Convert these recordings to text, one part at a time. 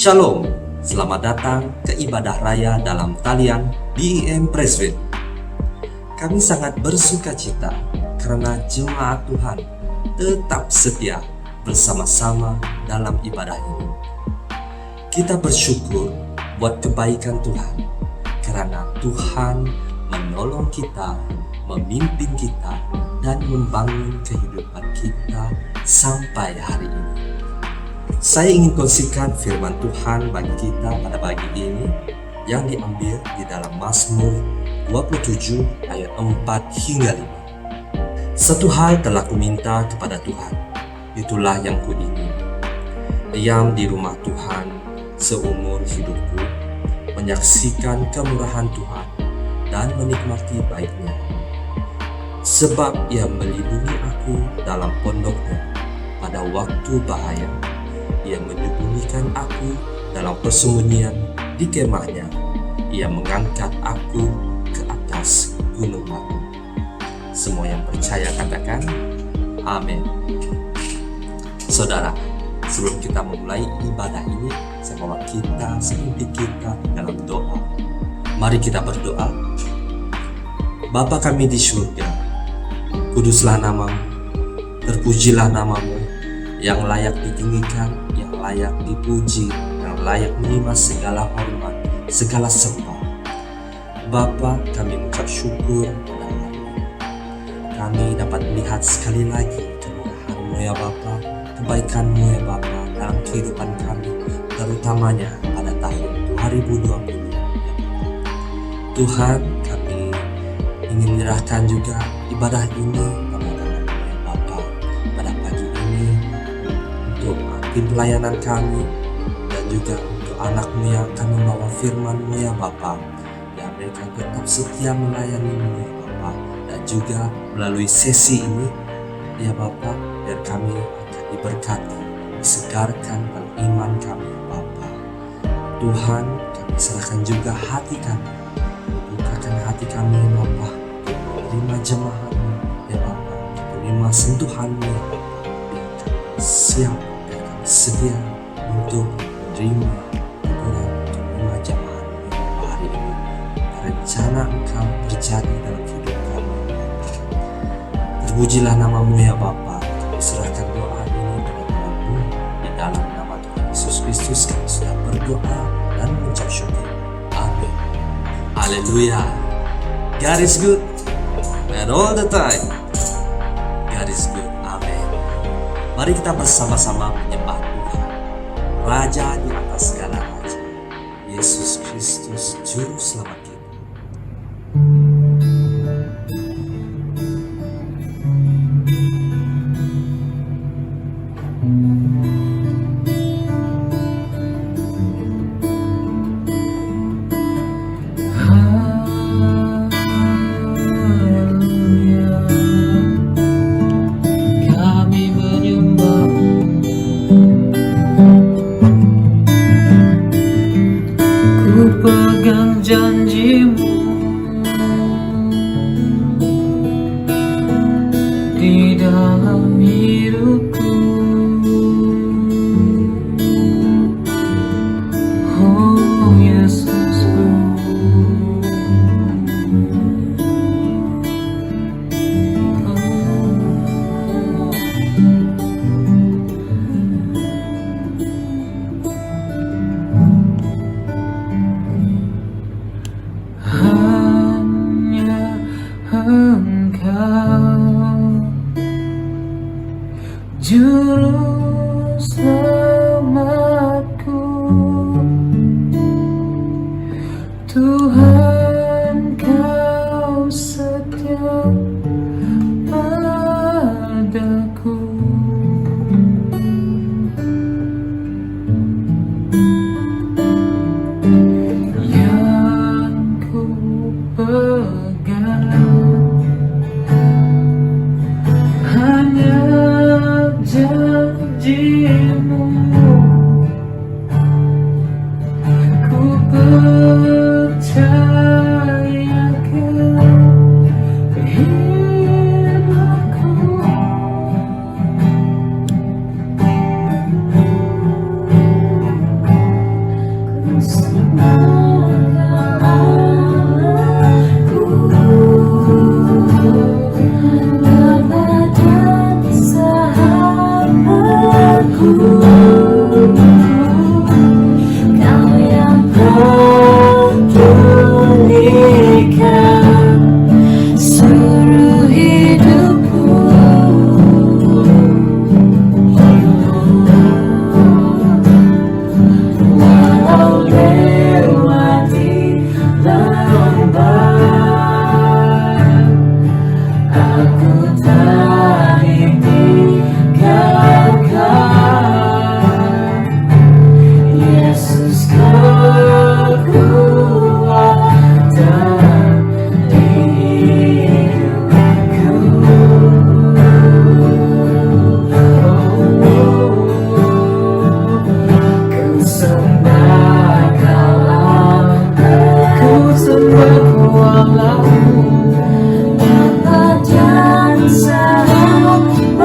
Shalom, selamat datang ke ibadah raya dalam talian BEM Presbyt. Kami sangat bersuka cita karena jemaat Tuhan tetap setia bersama-sama dalam ibadah ini. Kita bersyukur buat kebaikan Tuhan, karena Tuhan menolong kita, memimpin kita, dan membangun kehidupan kita sampai hari ini. Saya ingin kongsikan firman Tuhan bagi kita pada pagi ini yang diambil di dalam Mazmur 27 ayat 4 hingga 5. Satu hal telah kuminta kepada Tuhan, itulah yang kuingin, diam di rumah Tuhan seumur hidupku, menyaksikan kemurahan Tuhan dan menikmati baiknya. Sebab Ia melindungi aku dalam pondoknya pada waktu bahaya. Ia menyembunyikan aku dalam persembunyian di kemahnya. Ia mengangkat aku ke atas gunung batu. Semua yang percaya katakan amin. Saudara, sebelum kita memulai ibadah ini, saya bawa kita seimpian kita dalam doa. Mari kita berdoa. Bapa kami di surga, kuduslah namamu, terpujilah namamu, yang layak ditinggikan, yang layak dipuji, yang layak menerima segala hormat, segala sembah. Bapa, kami mengucap syukur pada hari ini. Kami dapat melihat sekali lagi kemurahan-Mu ya Bapa, kebaikan-Mu ya Bapa dalam kehidupan kami, terutamanya pada tahun 2020 ya Bapa. Tuhan, kami ingin menyerahkan juga ibadah ini pada tangan-Mu ya Bapa pada pagi ini, untuk tim pelayanan kami dan juga untuk anak-Mu yang akan membawa firman-Mu ya Bapa, yang mereka tetap setia melayani-Mu ya Bapa, dan juga melalui sesi ini ya Bapa, biar kami akan diberkati, disegarkan dalam iman kami ya Bapa. Tuhan, kami serahkan juga hati kami, bukakan hati kami ya Bapa, untuk menerima jemaat-Mu ya Bapa, menerima sentuhan-Mu ya Bapa, biar kami siap, sedia untuk menerima dukungan, untuk menerima jemaat-Mu ya Bapa hari ini. Rencana Engkau terjadi dalam hidup kami. Terpujilah namamu ya Bapa. Kami serahkan doa ini kepada-Mu di dalam nama Tuhan Yesus Kristus. Kami sudah berdoa dan mengucap syukur. Amin. Haleluya. God is good and all the time God is good. Amin. Mari kita bersama-sama menyembah Tuhan, Raja di atas segala raja, Yesus Kristus Juru Selamat kita. Janji-Mu di dalam hidupku, oh Yesusku. Juru selamatku, Tuhan Kau setia padaku. Yang ku pegang hanya janji-Mu, ku percayakan hidupku. Kau yang pedulikan seluruh hidupku. Walau lewati lembah, aku tak tinggalkan. Yesus kekuatan hidupku. Ku sembah Kau Allah, ku sembah Kau Allahku, Bapa dan Sahabatku,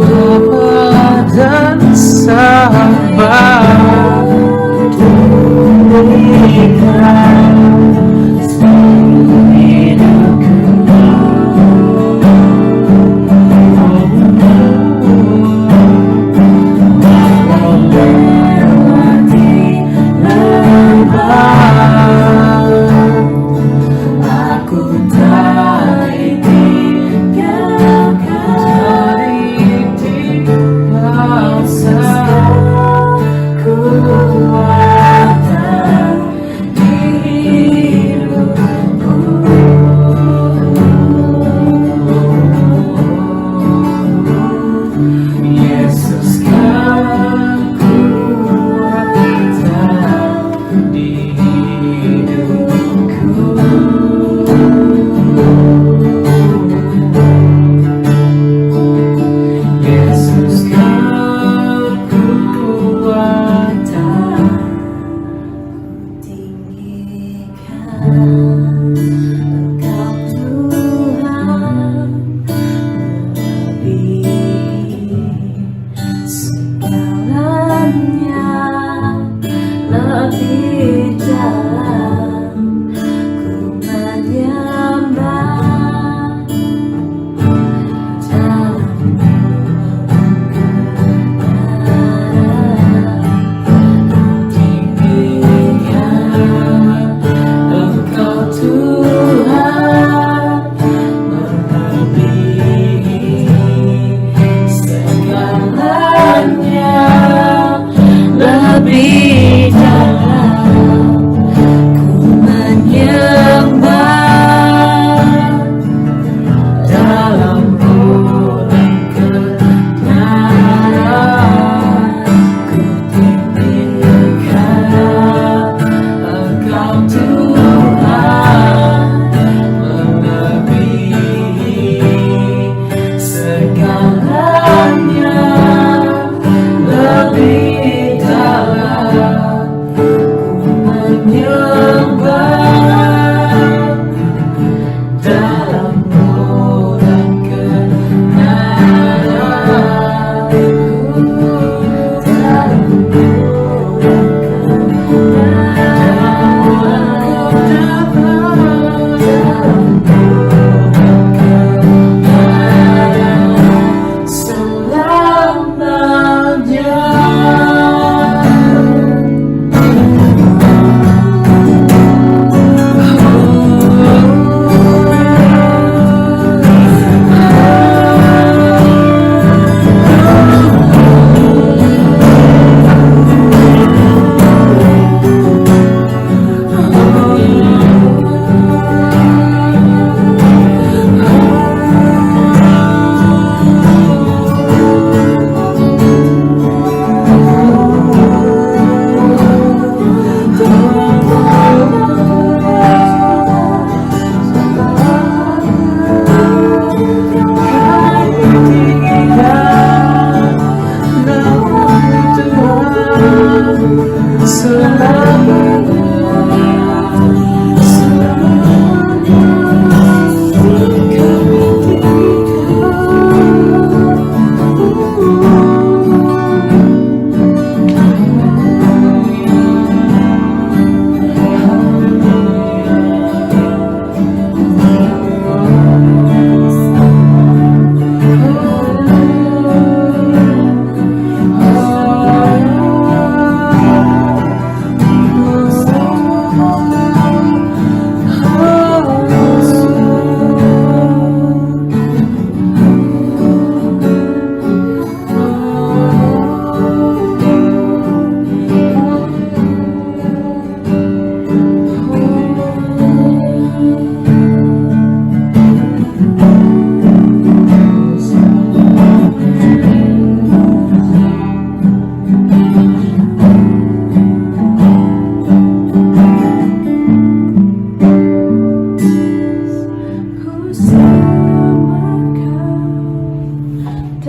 Bapa dan Sahabat. Tulikan seluruh hidupku. Walau lewati lembah, aku tak tinggalkan. Kekuatan hidupku. Yesus kekuatan hidupku. Yesus kekuatan tinggikan Engkau Tuhan melebihi segalanya, lebih dalam ku menyembah dalam Engkau Tuhan melebihi segalanya, lebih dalam ku menyembah dalam bulan kebenaran. Ku tinggikan Engkau Tuhan melebihi segalanya, lebih dalam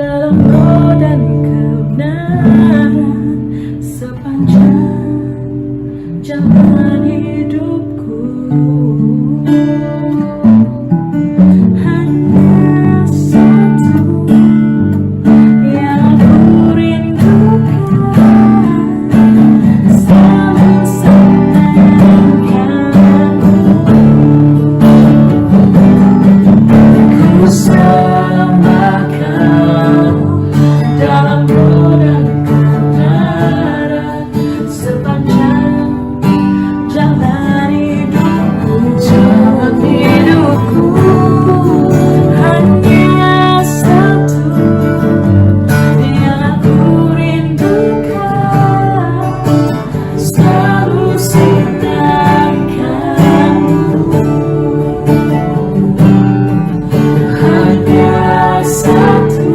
dalam roh dan kebenaran sepanjang jalan hidupku. Hanya satu yang aku rindukan, selalu senangkanmu. Ku sembahkan dalam roh dan kebenaran sepanjang jalan hidupku. Jalan hidupku hanya satu yang aku rindukan, selalu senangkanmu. Hanya satu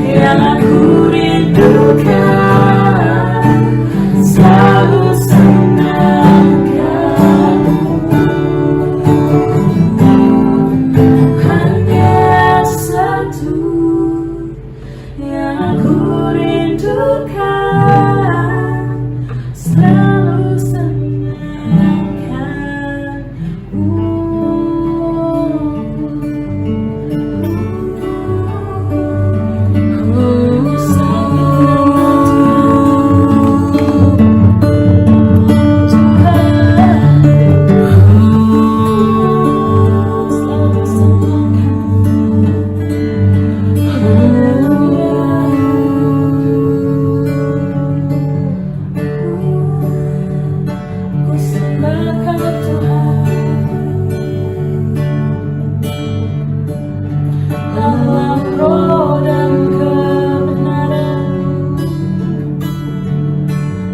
yang aku rindukan, selalu senangkanmu. Hanya satu yang aku rindukan, selalu dalam roh dan kebenaran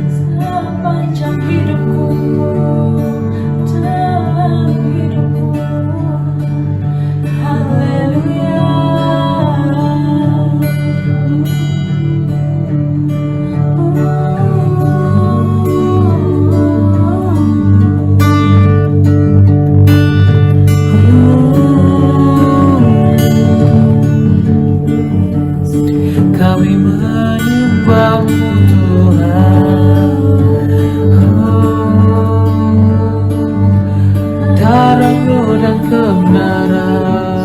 sepanjang hidupku, dalam hidupku. Haleluya. Kami menyembah-Mu Tuhan, dalam roh dan kebenaran.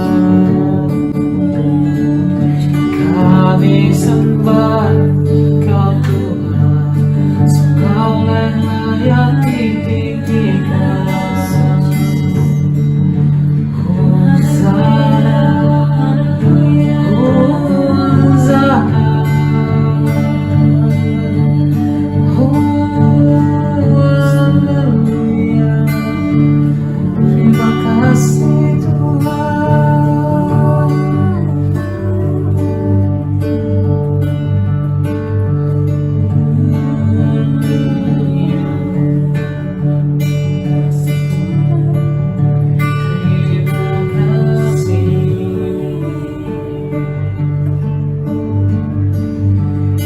Kami sembah Kau Tuhan, Kau layak ditinggikan. Hosana, Hosana, Haleluya. Terima kasih Tuhan.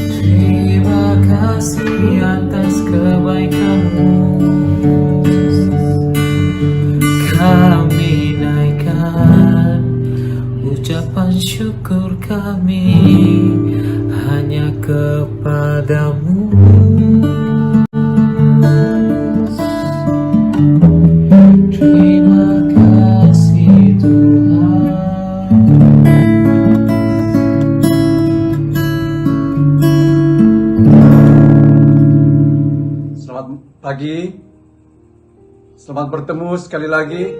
Terima kasih atas kebaikan-Mu. Kami naikkan ucapan syukur kami hanya kepada-Mu. Terima kasih Tuhan. Selamat pagi, selamat bertemu sekali lagi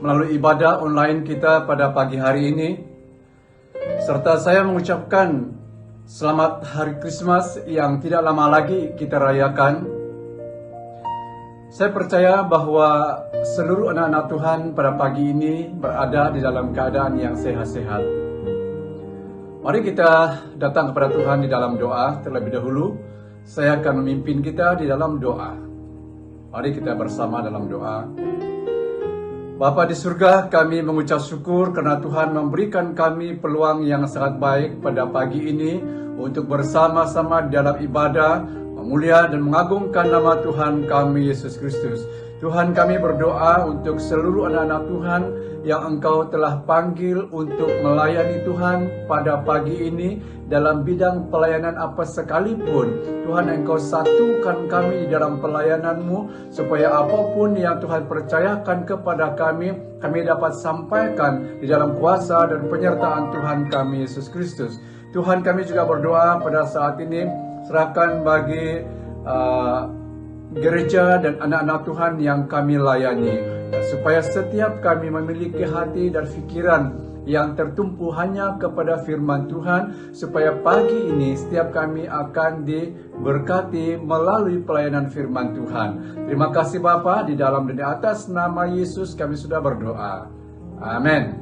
melalui ibadah online kita pada pagi hari ini. Serta saya mengucapkan selamat Hari Krismas yang tidak lama lagi kita rayakan. Saya percaya bahwa seluruh anak-anak Tuhan pada pagi ini berada di dalam keadaan yang sehat-sehat. Mari kita datang kepada Tuhan di dalam doa terlebih dahulu. Saya akan memimpin kita di dalam doa. Mari kita bersama dalam doa. Bapa di surga, kami mengucap syukur karena Tuhan memberikan kami peluang yang sangat baik pada pagi ini untuk bersama-sama dalam ibadah, memulia dan mengagungkan nama Tuhan kami Yesus Kristus. Tuhan, kami berdoa untuk seluruh anak-anak Tuhan yang Engkau telah panggil untuk melayani Tuhan pada pagi ini dalam bidang pelayanan apa sekalipun. Tuhan, Engkau satukan kami di dalam pelayanan-Mu supaya apapun yang Tuhan percayakan kepada kami dapat sampaikan di dalam kuasa dan penyertaan Tuhan kami Yesus Kristus. Tuhan, kami juga berdoa pada saat ini, serahkan bagi gereja dan anak-anak Tuhan yang kami layani, supaya setiap kami memiliki hati dan pikiran yang tertumpu hanya kepada firman Tuhan, supaya pagi ini setiap kami akan diberkati melalui pelayanan firman Tuhan. Terima kasih Bapa, di dalam dan di atas nama Yesus kami sudah berdoa. Amin.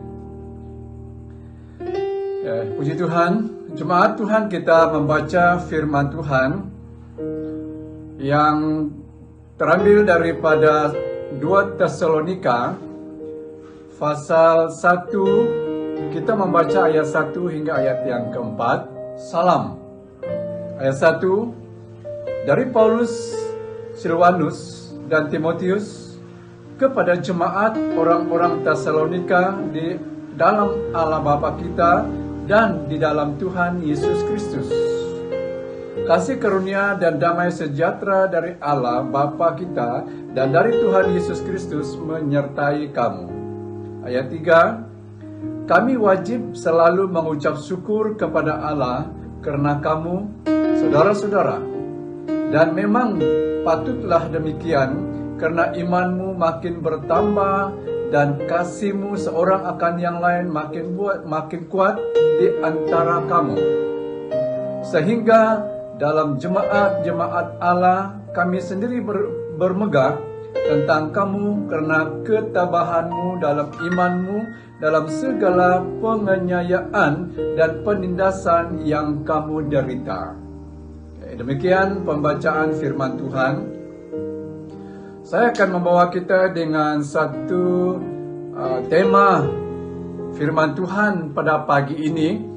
Puji Tuhan, jemaat Tuhan, kita membaca firman Tuhan yang terambil daripada 2 Tesalonika pasal 1. Kita membaca ayat 1 hingga ayat yang keempat. Salam. Ayat 1. Dari Paulus, Silwanus, dan Timotius kepada jemaat orang-orang Tesalonika di dalam Allah Bapa kita dan di dalam Tuhan Yesus Kristus. Kasih karunia dan damai sejahtera dari Allah Bapa kita dan dari Tuhan Yesus Kristus menyertai kamu. Ayat 3. Kami wajib selalu mengucap syukur kepada Allah karena kamu, saudara-saudara. Dan memang patutlah demikian, karena imanmu makin bertambah dan kasihmu seorang akan yang lain makin kuat di antara kamu. Sehingga dalam jemaat Allah kami sendiri bermegah tentang kamu karena ketabahanmu dalam imanmu, dalam segala penganiayaan dan penindasan yang kamu derita. Demikian pembacaan firman Tuhan. Saya akan membawa kita dengan satu tema firman Tuhan pada pagi ini,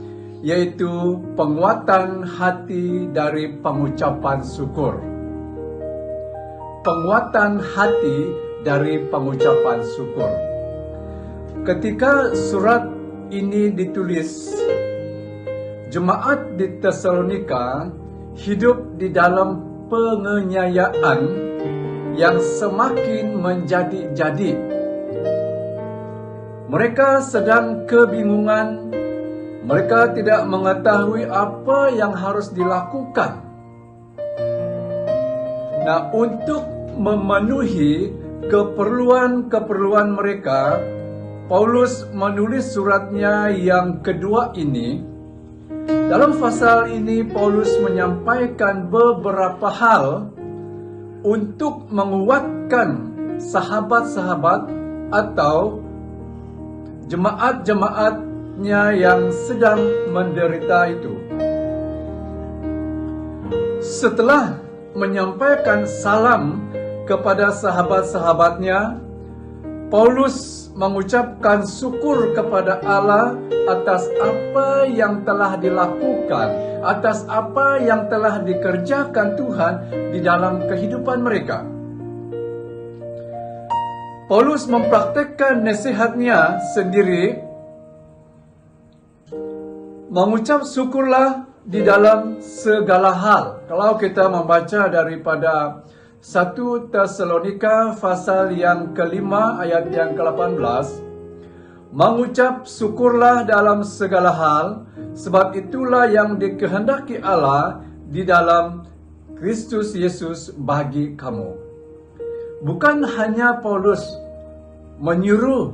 yaitu penguatan hati dari pengucapan syukur. Penguatan hati dari pengucapan syukur. Ketika surat ini ditulis, jemaat di Tesalonika hidup di dalam penganiayaan yang semakin menjadi-jadi. Mereka sedang kebingungan. Mereka tidak mengetahui apa yang harus dilakukan. Nah, untuk memenuhi keperluan-keperluan mereka, Paulus menulis suratnya yang kedua ini. Dalam pasal ini, Paulus menyampaikan beberapa hal untuk menguatkan sahabat-sahabat atau jemaat-jemaat yang sedang menderita itu. Setelah menyampaikan salam kepada sahabat-sahabatnya, Paulus mengucapkan syukur kepada Allah atas apa yang telah dilakukan, atas apa yang telah dikerjakan Tuhan di dalam kehidupan mereka. Paulus mempraktekkan nasihatnya sendiri, mengucap syukurlah di dalam segala hal. Kalau kita membaca daripada 1 Tesalonika pasal yang kelima ayat yang ke-18, mengucap syukurlah dalam segala hal, sebab itulah yang dikehendaki Allah di dalam Kristus Yesus bagi kamu. Bukan hanya Paulus menyuruh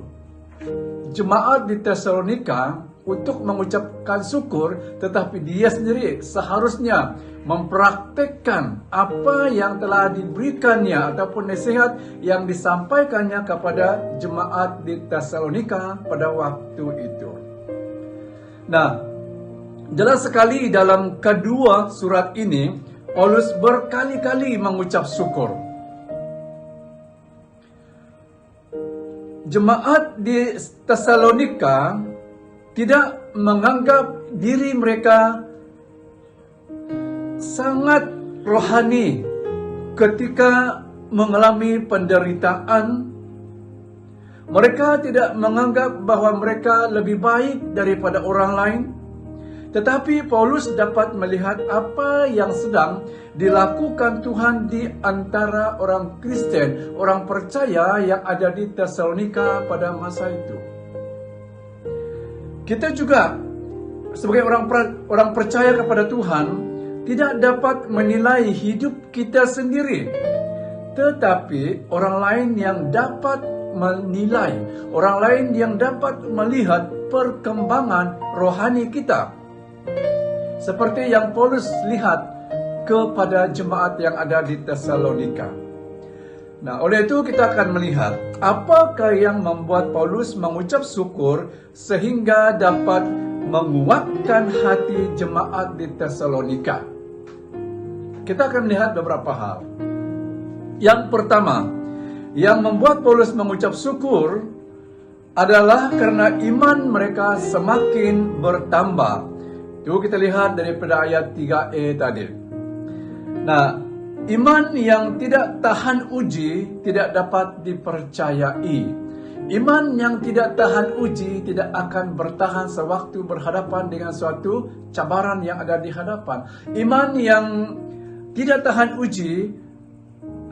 jemaat di Tesalonika untuk mengucapkan syukur, tetapi dia sendiri seharusnya mempraktekkan apa yang telah diberikannya ataupun nasihat yang disampaikannya kepada jemaat di Tesalonika pada waktu itu. Nah, jelas sekali dalam kedua surat ini, Paulus berkali-kali mengucap syukur. Jemaat di Tesalonika tidak menganggap diri mereka sangat rohani ketika mengalami penderitaan, mereka tidak menganggap bahwa mereka lebih baik daripada orang lain. Tetapi Paulus dapat melihat apa yang sedang dilakukan Tuhan di antara orang Kristen, orang percaya yang ada di Tesalonika pada masa itu. Kita juga sebagai orang percaya kepada Tuhan tidak dapat menilai hidup kita sendiri, tetapi orang lain yang dapat menilai, orang lain yang dapat melihat perkembangan rohani kita. Seperti yang Paulus lihat kepada jemaat yang ada di Tesalonika. Nah, oleh itu kita akan melihat apakah yang membuat Paulus mengucap syukur sehingga dapat menguatkan hati jemaat di Tesalonika. Kita akan melihat beberapa hal. Yang pertama, yang membuat Paulus mengucap syukur adalah karena iman mereka semakin bertambah. Itu kita lihat daripada ayat 3e tadi. Nah, iman yang tidak tahan uji tidak dapat dipercayai. Iman yang tidak tahan uji tidak akan bertahan sewaktu berhadapan dengan suatu cabaran yang ada di hadapan. Iman yang tidak tahan uji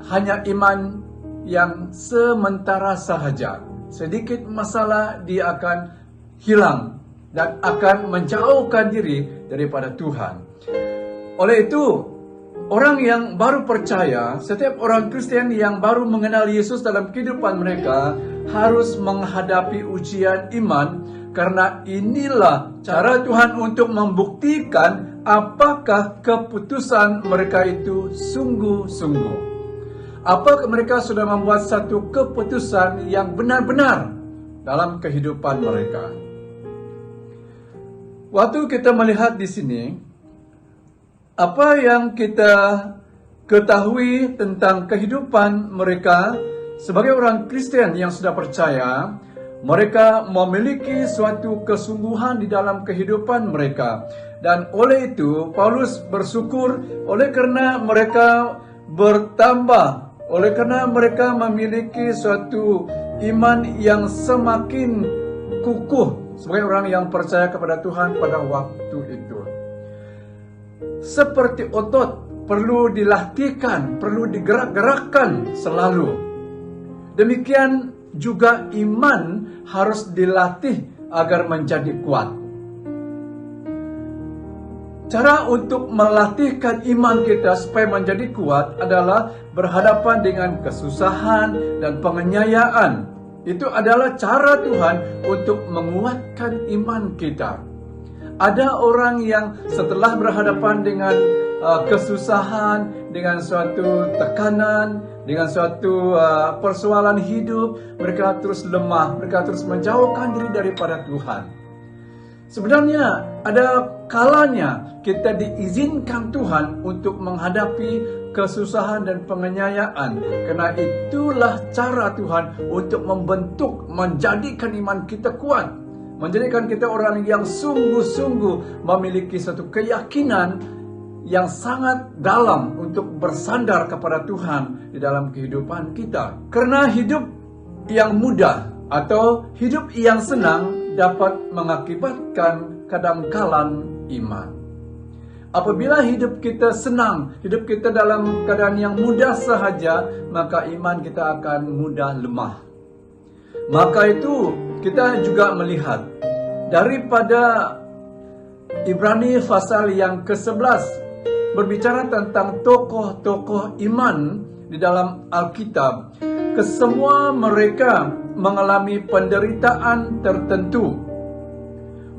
hanya iman yang sementara sahaja. Sedikit masalah dia akan hilang dan akan menjauhkan diri daripada Tuhan. Oleh itu, orang yang baru percaya, setiap orang Kristen yang baru mengenal Yesus dalam kehidupan mereka harus menghadapi ujian iman, karena inilah cara Tuhan untuk membuktikan apakah keputusan mereka itu sungguh-sungguh. Apakah mereka sudah membuat satu keputusan yang benar-benar dalam kehidupan mereka. Waktu kita melihat di sini, apa yang kita ketahui tentang kehidupan mereka sebagai orang Kristen yang sudah percaya, mereka memiliki suatu kesungguhan di dalam kehidupan mereka. Dan oleh itu, Paulus bersyukur oleh karena mereka bertambah, oleh karena mereka memiliki suatu iman yang semakin kukuh sebagai orang yang percaya kepada Tuhan pada waktu itu. Seperti otot perlu dilatihkan, perlu digerak-gerakkan selalu. Demikian juga iman harus dilatih agar menjadi kuat. Cara untuk melatihkan iman kita supaya menjadi kuat adalah berhadapan dengan kesusahan dan penganiayaan. Itu adalah cara Tuhan untuk menguatkan iman kita. Ada orang yang setelah berhadapan dengan kesusahan, dengan suatu tekanan, dengan suatu persoalan hidup, mereka terus lemah, mereka terus menjauhkan diri daripada Tuhan. Sebenarnya ada kalanya kita diizinkan Tuhan untuk menghadapi kesusahan dan penganiayaan, karena itulah cara Tuhan untuk membentuk, menjadikan iman kita kuat, menjadikan kita orang yang sungguh-sungguh memiliki satu keyakinan yang sangat dalam untuk bersandar kepada Tuhan di dalam kehidupan kita. Karena hidup yang mudah atau hidup yang senang dapat mengakibatkan kadangkalan iman. Apabila hidup kita senang, hidup kita dalam keadaan yang mudah sahaja, maka iman kita akan mudah lemah. Maka itu kita juga melihat daripada Ibrani pasal yang ke-11 berbicara tentang tokoh-tokoh iman di dalam Alkitab. Kesemua mereka mengalami penderitaan tertentu,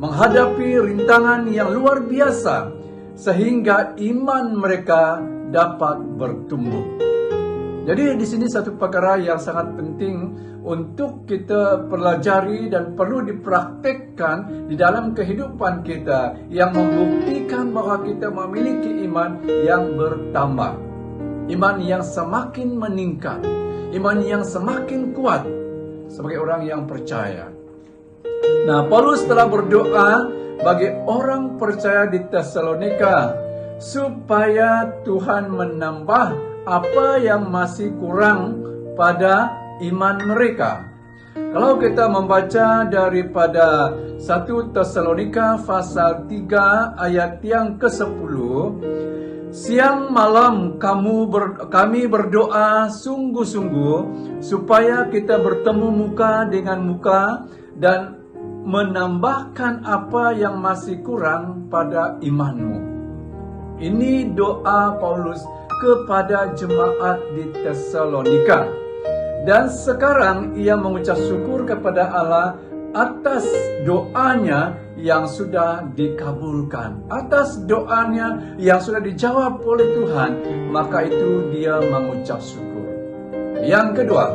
menghadapi rintangan yang luar biasa, sehingga iman mereka dapat bertumbuh. Jadi di sini satu perkara yang sangat penting untuk kita pelajari dan perlu dipraktekkan di dalam kehidupan kita, yang membuktikan bahwa kita memiliki iman yang bertambah, iman yang semakin meningkat, iman yang semakin kuat sebagai orang yang percaya. Nah, Paulus telah berdoa bagi orang percaya di Tesalonika supaya Tuhan menambah apa yang masih kurang pada iman mereka. Kalau kita membaca daripada 1 Tesalonika pasal 3 ayat yang ke-10, siang malam kami berdoa sungguh-sungguh supaya kita bertemu muka dengan muka dan menambahkan apa yang masih kurang pada imanmu. Ini doa Paulus kepada jemaat di Tesalonika. Dan sekarang ia mengucap syukur kepada Allah atas doanya yang sudah dikabulkan, atas doanya yang sudah dijawab oleh Tuhan, maka itu dia mengucap syukur. Yang kedua,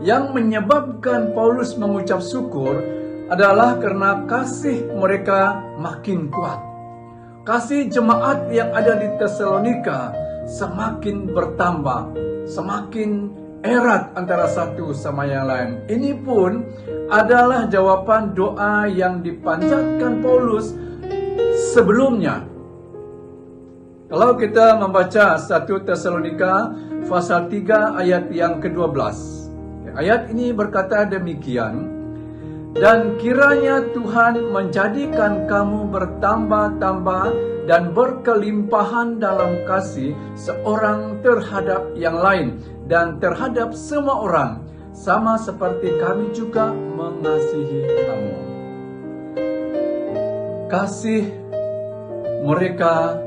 yang menyebabkan Paulus mengucap syukur adalah karena kasih mereka makin kuat. Kasih jemaat yang ada di Tesalonika semakin bertambah, semakin erat antara satu sama yang lain. Ini pun adalah jawaban doa yang dipanjatkan Paulus sebelumnya. Kalau kita membaca 1 Tesalonika pasal 3 ayat yang ke-12. Ayat ini berkata demikian, dan kiranya Tuhan menjadikan kamu bertambah-tambah dan berkelimpahan dalam kasih seorang terhadap yang lain dan terhadap semua orang, sama seperti kami juga mengasihi kamu. Kasih mereka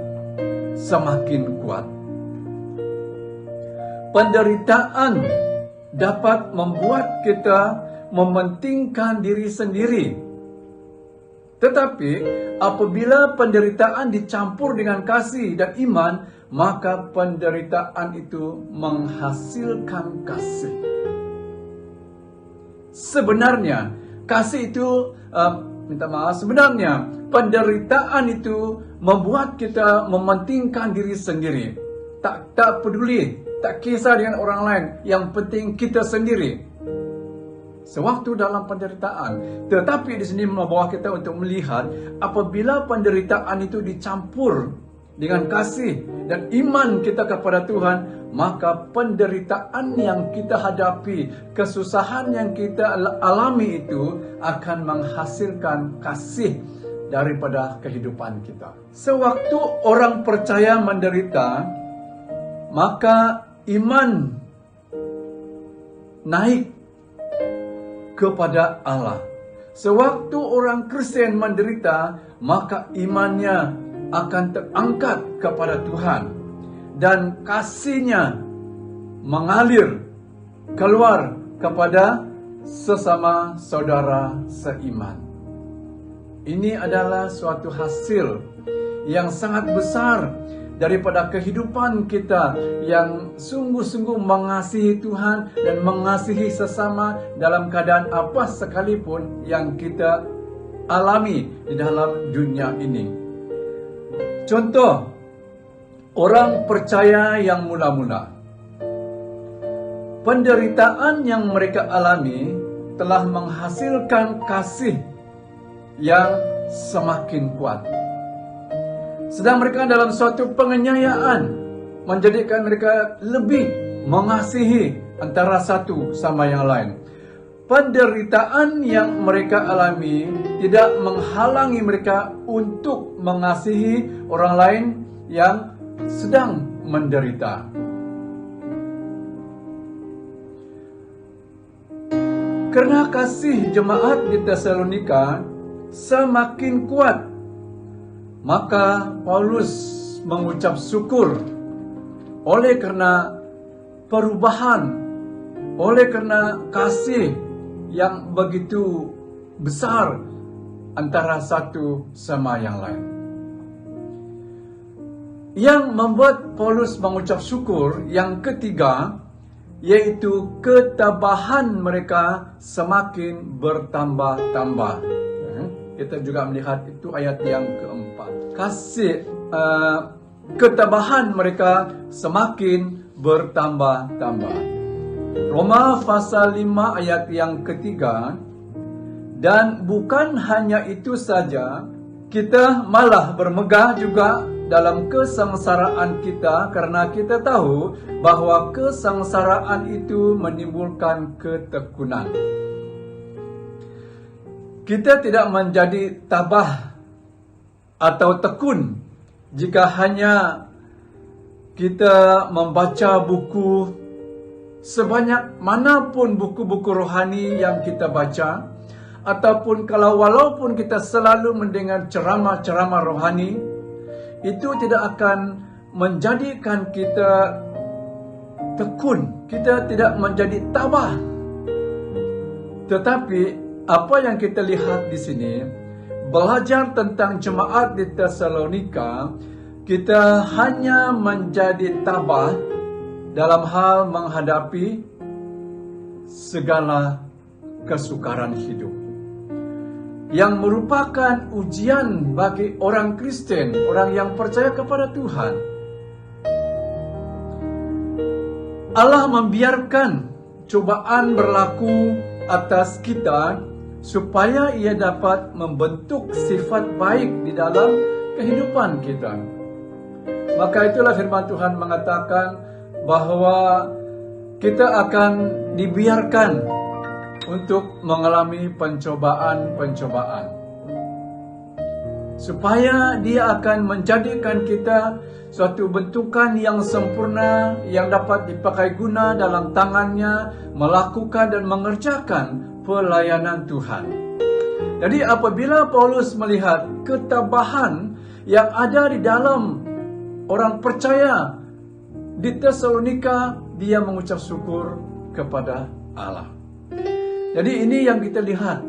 semakin kuat. Penderitaan dapat membuat kita mementingkan diri sendiri. Tetapi apabila penderitaan dicampur dengan kasih dan iman, maka penderitaan itu menghasilkan kasih. Sebenarnya kasih itu sebenarnya penderitaan itu membuat kita mementingkan diri sendiri. Tak peduli, tak kisah dengan orang lain, yang penting kita sendiri. Sewaktu dalam penderitaan, tetapi di sini membawa kita untuk melihat apabila penderitaan itu dicampur dengan kasih dan iman kita kepada Tuhan, maka penderitaan yang kita hadapi, kesusahan yang kita alami itu akan menghasilkan kasih daripada kehidupan kita. Sewaktu orang percaya menderita, maka iman naik kepada Allah. Sewaktu orang Kristen menderita, maka imannya akan terangkat kepada Tuhan dan kasihnya mengalir keluar kepada sesama saudara seiman. Ini adalah suatu hasil yang sangat besar daripada kehidupan kita yang sungguh-sungguh mengasihi Tuhan dan mengasihi sesama dalam keadaan apa sekalipun yang kita alami di dalam dunia ini. Contoh, orang percaya yang mula-mula, penderitaan yang mereka alami telah menghasilkan kasih yang semakin kuat. Sedang mereka dalam suatu penganiayaan menjadikan mereka lebih mengasihi antara satu sama yang lain. Penderitaan yang mereka alami tidak menghalangi mereka untuk mengasihi orang lain yang sedang menderita. Karena kasih jemaat di Tesalonika semakin kuat, maka Paulus mengucap syukur oleh karena perubahan, oleh karena kasih yang begitu besar antara satu sama yang lain. Yang membuat Paulus mengucap syukur yang ketiga, yaitu ketabahan mereka semakin bertambah-tambah. Kita juga melihat itu ayat yang keempat. Kasih ketabahan mereka semakin bertambah-tambah. Roma pasal 5 ayat yang ketiga. Dan bukan hanya itu saja, kita malah bermegah juga dalam kesengsaraan kita karena kita tahu bahwa kesengsaraan itu menimbulkan ketekunan. Kita tidak menjadi tabah atau tekun jika hanya kita membaca buku sebanyak manapun buku-buku rohani yang kita baca, ataupun walaupun kita selalu mendengar ceramah-ceramah rohani, itu tidak akan menjadikan kita tekun, kita tidak menjadi tabah. Tetapi apa yang kita lihat di sini, belajar tentang jemaat di Tesalonika, kita hanya menjadi tabah dalam hal menghadapi segala kesukaran hidup, yang merupakan ujian bagi orang Kristen, orang yang percaya kepada Tuhan. Allah membiarkan cobaan berlaku atas kita supaya Ia dapat membentuk sifat baik di dalam kehidupan kita. Maka itulah firman Tuhan mengatakan bahwa kita akan dibiarkan untuk mengalami pencobaan-pencobaan, supaya Dia akan menjadikan kita suatu bentukan yang sempurna, yang dapat dipakai guna dalam tangannya, melakukan dan mengerjakan pelayanan Tuhan. Jadi apabila Paulus melihat ketabahan yang ada di dalam orang percaya di Tesalonika, dia mengucap syukur kepada Allah. Jadi ini yang kita lihat.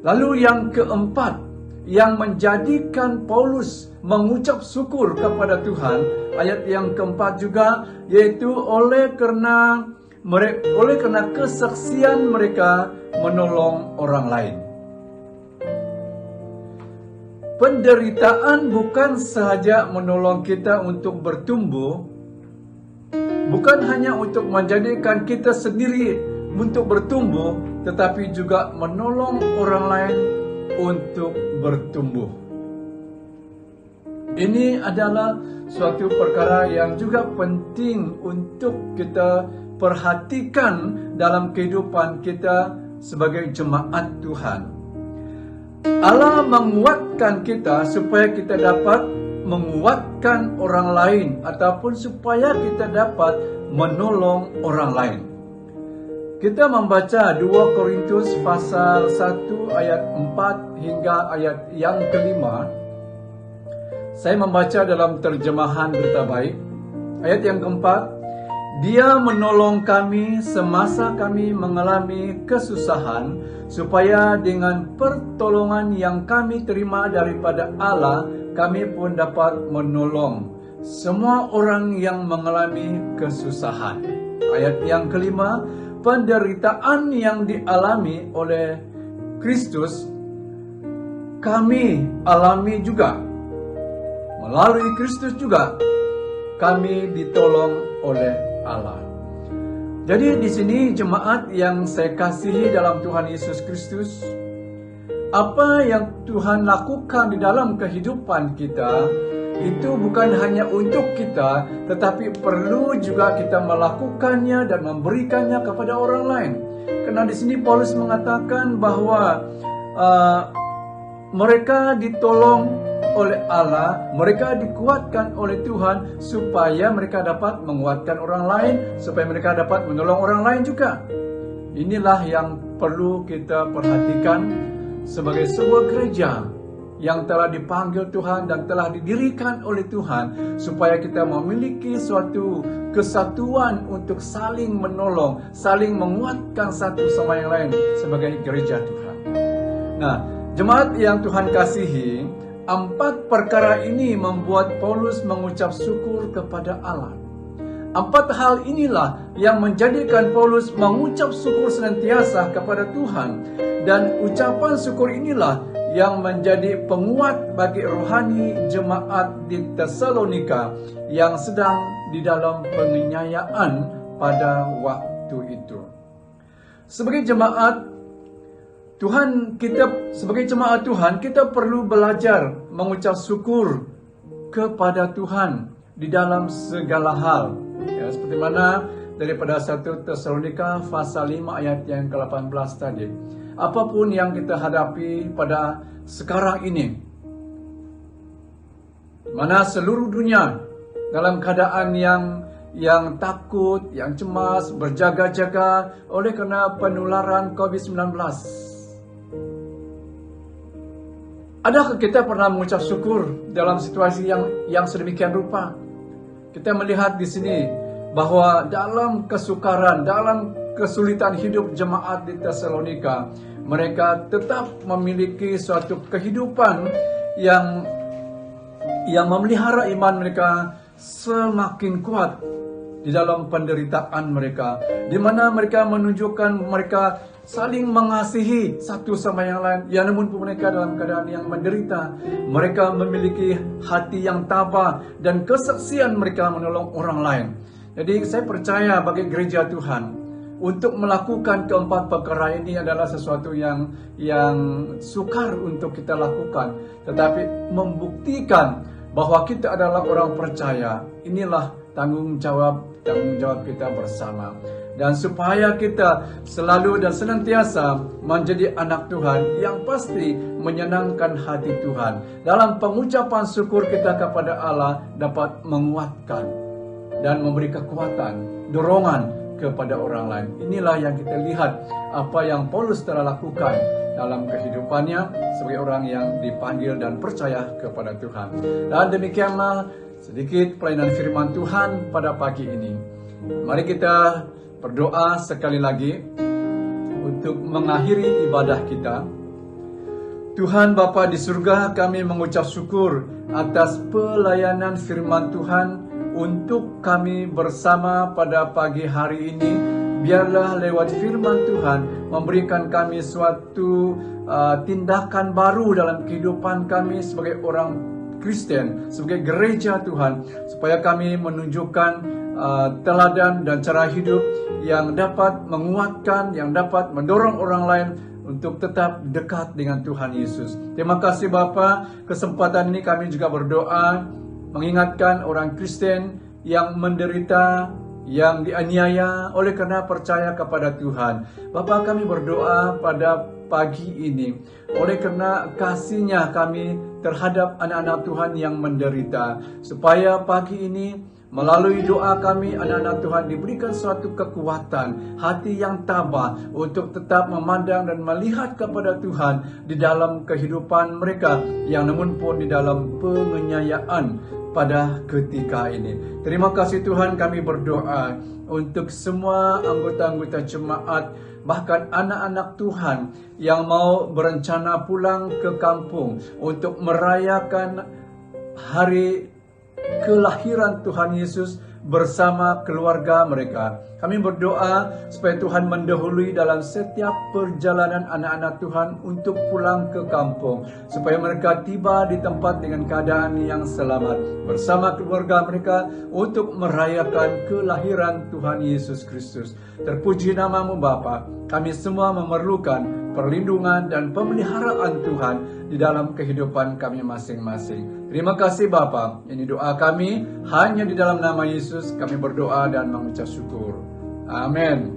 Lalu yang keempat, yang menjadikan Paulus mengucap syukur kepada Tuhan, ayat yang keempat juga, yaitu oleh karena kesaksian mereka menolong orang lain. Penderitaan bukan sahaja menolong kita untuk bertumbuh, bukan hanya untuk menjadikan kita sendiri untuk bertumbuh, tetapi juga menolong orang lain untuk bertumbuh. Ini adalah suatu perkara yang juga penting untuk kita perhatikan dalam kehidupan kita sebagai jemaat Tuhan. Allah menguatkan kita supaya kita dapat menguatkan orang lain, ataupun supaya kita dapat menolong orang lain. Kita membaca 2 Korintus pasal 1 ayat 4 hingga ayat yang kelima. Saya membaca dalam terjemahan Berita Baik. Ayat yang keempat, Dia menolong kami semasa kami mengalami kesusahan, supaya dengan pertolongan yang kami terima daripada Allah, kami pun dapat menolong semua orang yang mengalami kesusahan. Ayat yang kelima, penderitaan yang dialami oleh Kristus, kami alami juga. Melalui Kristus juga, kami ditolong oleh Allah. Jadi di sini jemaat yang saya kasihi dalam Tuhan Yesus Kristus, apa yang Tuhan lakukan di dalam kehidupan kita, itu bukan hanya untuk kita, tetapi perlu juga kita melakukannya dan memberikannya kepada orang lain. Karena di sini Paulus mengatakan bahwa mereka ditolong oleh Allah, mereka dikuatkan oleh Tuhan supaya mereka dapat menguatkan orang lain, supaya mereka dapat menolong orang lain juga. Inilah yang perlu kita perhatikan sebagai sebuah gereja yang telah dipanggil Tuhan dan telah didirikan oleh Tuhan, supaya kita memiliki suatu kesatuan untuk saling menolong, saling menguatkan satu sama yang lain sebagai gereja Tuhan. Nah, jemaat yang Tuhan kasihi, 4 perkara ini membuat Paulus mengucap syukur kepada Allah. 4 hal inilah yang menjadikan Paulus mengucap syukur senantiasa kepada Tuhan. Dan ucapan syukur inilah yang menjadi penguat bagi rohani jemaat di Tesalonika yang sedang di dalam penganiayaan pada waktu itu. Sebagai jemaat Tuhan, sebagai jemaat Tuhan, kita perlu belajar mengucap syukur kepada Tuhan di dalam segala hal. Ya, seperti mana daripada 1 Tesalonika pasal 5 ayat yang ke-18 tadi. Apapun yang kita hadapi pada sekarang ini, mana seluruh dunia dalam keadaan yang takut, yang cemas, berjaga-jaga oleh karena penularan COVID-19. Adakah kita pernah mengucap syukur dalam situasi yang sedemikian rupa? Kita melihat di sini bahwa dalam kesukaran, dalam kesulitan hidup jemaat di Tesalonika, mereka tetap memiliki suatu kehidupan yang memelihara iman mereka semakin kuat di dalam penderitaan mereka, di mana mereka menunjukkan mereka saling mengasihi satu sama yang lain. Ya, namun pun mereka dalam keadaan yang menderita, mereka memiliki hati yang tabah dan kesaksian mereka menolong orang lain. Jadi saya percaya bagi gereja Tuhan, untuk melakukan keempat perkara ini adalah sesuatu yang sukar untuk kita lakukan, tetapi membuktikan bahwa kita adalah orang percaya. Inilah tanggung jawab kita bersama. Dan supaya kita selalu dan senantiasa menjadi anak Tuhan yang pasti menyenangkan hati Tuhan, dalam pengucapan syukur kita kepada Allah dapat menguatkan dan memberi kekuatan, dorongan kepada orang lain. Inilah yang kita lihat apa yang Paulus telah lakukan dalam kehidupannya sebagai orang yang dipanggil dan percaya kepada Tuhan. Dan demikianlah sedikit pelayanan firman Tuhan pada pagi ini. Mari kita berdoa sekali lagi untuk mengakhiri ibadah kita. Tuhan Bapa di surga, kami mengucap syukur atas pelayanan firman Tuhan untuk kami bersama pada pagi hari ini. Biarlah lewat firman Tuhan memberikan kami suatu tindakan baru dalam kehidupan kami sebagai orang Kristen, sebagai gereja Tuhan, supaya kami menunjukkan teladan dan cara hidup yang dapat menguatkan, yang dapat mendorong orang lain untuk tetap dekat dengan Tuhan Yesus. Terima kasih Bapa, kesempatan ini kami juga berdoa mengingatkan orang Kristen yang menderita, yang dianiaya oleh karena percaya kepada Tuhan. Bapa, kami berdoa pada pagi ini oleh karena kasih-Nya kami terhadap anak-anak Tuhan yang menderita, supaya pagi ini melalui doa kami, anak-anak Tuhan diberikan suatu kekuatan, hati yang tabah untuk tetap memandang dan melihat kepada Tuhan di dalam kehidupan mereka, yang namun pun di dalam penganiayaan pada ketika ini. Terima kasih Tuhan, kami berdoa untuk semua anggota-anggota jemaat, bahkan anak-anak Tuhan yang mau berencana pulang ke kampung untuk merayakan hari kelahiran Tuhan Yesus bersama keluarga mereka. Kami berdoa supaya Tuhan mendahului dalam setiap perjalanan anak-anak Tuhan untuk pulang ke kampung, supaya mereka tiba di tempat dengan keadaan yang selamat bersama keluarga mereka untuk merayakan kelahiran Tuhan Yesus Kristus. Terpuji nama-Mu Bapa. Kami semua memerlukan perlindungan dan pemeliharaan Tuhan di dalam kehidupan kami masing-masing. Terima kasih Bapa. Ini doa kami, hanya di dalam nama Yesus kami berdoa dan mengucap syukur. Amin.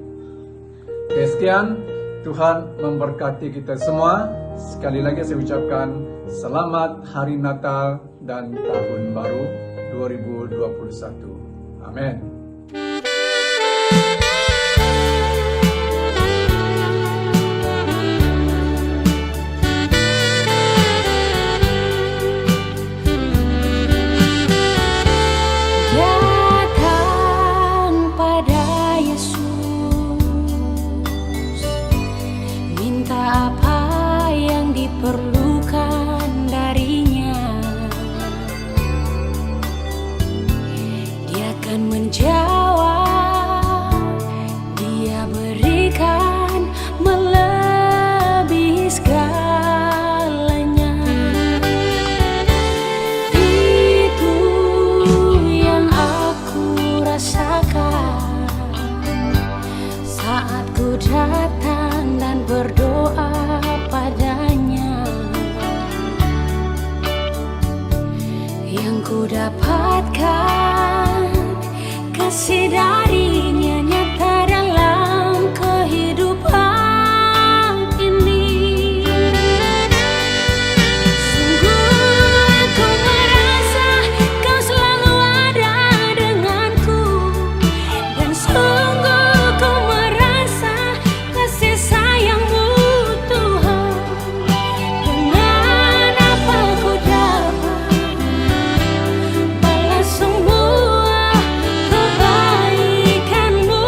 Sekian, Tuhan memberkati kita semua. Sekali lagi saya ucapkan selamat Hari Natal dan Tahun Baru 2021. Amin. Ku dapatkan kasih darinya nyata dalam kehidupan ini. Sungguh aku merasa kau selalu ada denganku, dan sungguh ku merasa kasih sayangmu Tuhan. Dengan apa ku dapat balas semua kebaikanmu.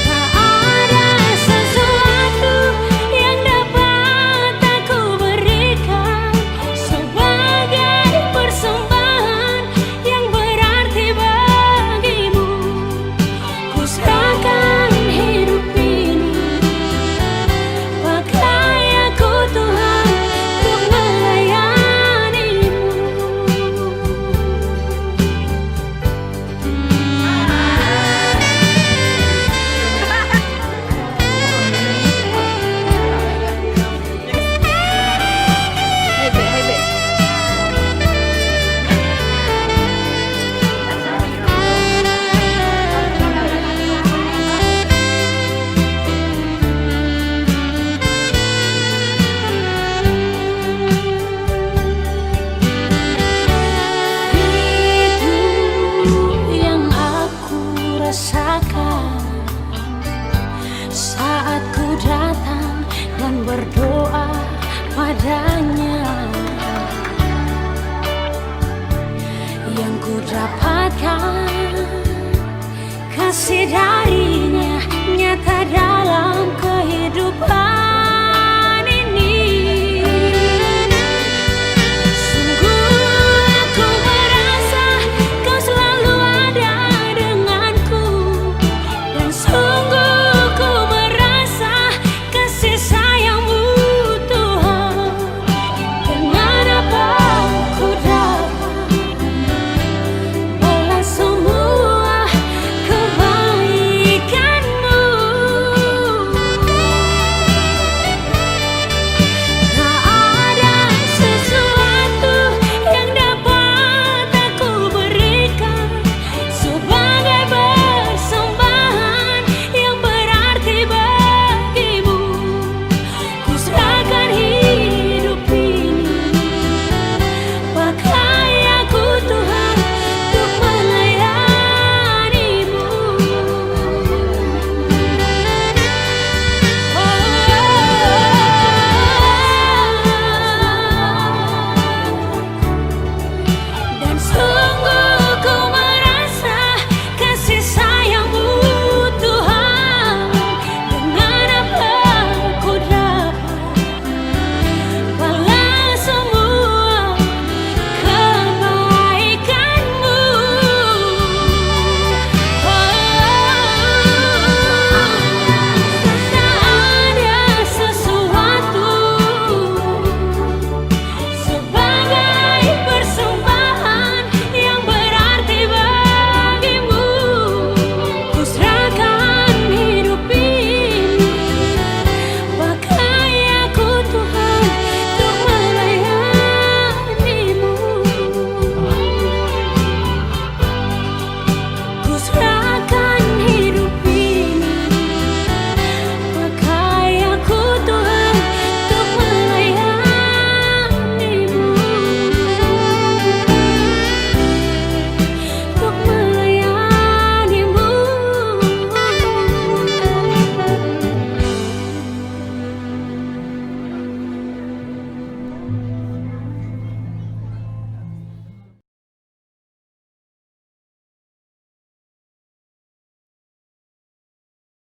Tak ada sesuatu yang dapat aku berikan sebagai persembahan yang berarti bagimu. Ku serahkan hidup ini, pakai aku Tuhan untuk melayanimu. Itu yang aku rasakan saat ku datang dan berdoa padanya. Yang ku dapatkan kasih dari